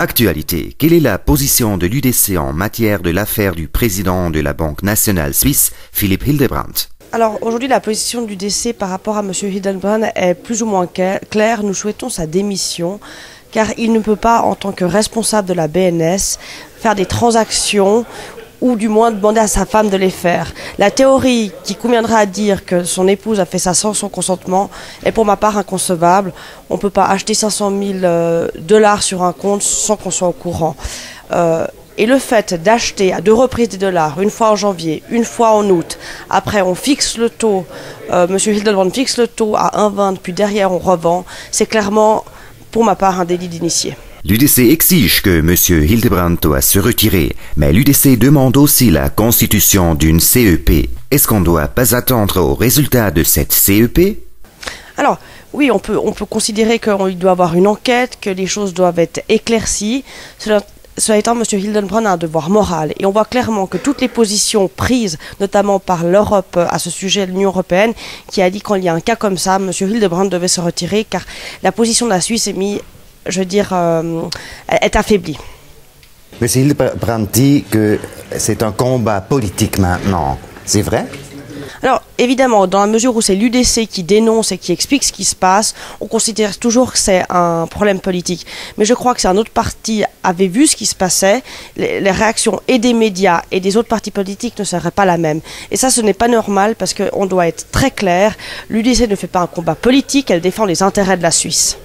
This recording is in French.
Actualité. Quelle est la position de l'UDC en matière de l'affaire du président de la Banque nationale suisse, Philippe Hildebrandt? Alors aujourd'hui, la position du DC par rapport à M. Hildebrandt est plus ou moins claire. Nous souhaitons sa démission car il ne peut pas, en tant que responsable de la BNS, faire des transactions ou du moins demander à sa femme de les faire. La théorie qui conviendra à dire que son épouse a fait ça sans son consentement est pour ma part inconcevable. On ne peut pas acheter 500 000 dollars sur un compte sans qu'on soit au courant. Et le fait d'acheter à 2 reprises des dollars, une fois en janvier, une fois en août, après on fixe le taux, M. Hildebrandt fixe le taux à 1,20, puis derrière on revend, c'est clairement, pour ma part, un délit d'initié. L'UDC exige que M. Hildebrandt doit se retirer, mais l'UDC demande aussi la constitution d'une CEP. Est-ce qu'on ne doit pas attendre au résultat de cette CEP? Alors, oui, on peut considérer qu'il doit y avoir une enquête, que les choses doivent être éclaircies. Cela étant, M. Hildebrandt a un devoir moral. Et on voit clairement que toutes les positions prises, notamment par l'Europe à ce sujet, l'Union européenne, qui a dit qu'il y a un cas comme ça, M. Hildebrandt devait se retirer car la position de la Suisse est mise, est affaiblie. M. Hildebrandt dit que c'est un combat politique maintenant. C'est vrai? Alors, évidemment, dans la mesure où c'est l'UDC qui dénonce et qui explique ce qui se passe, on considère toujours que c'est un problème politique. Mais je crois que si un autre parti avait vu ce qui se passait, les réactions et des médias et des autres partis politiques ne seraient pas la même. Et ça, ce n'est pas normal parce qu'on doit être très clair. L'UDC ne fait pas un combat politique, elle défend les intérêts de la Suisse.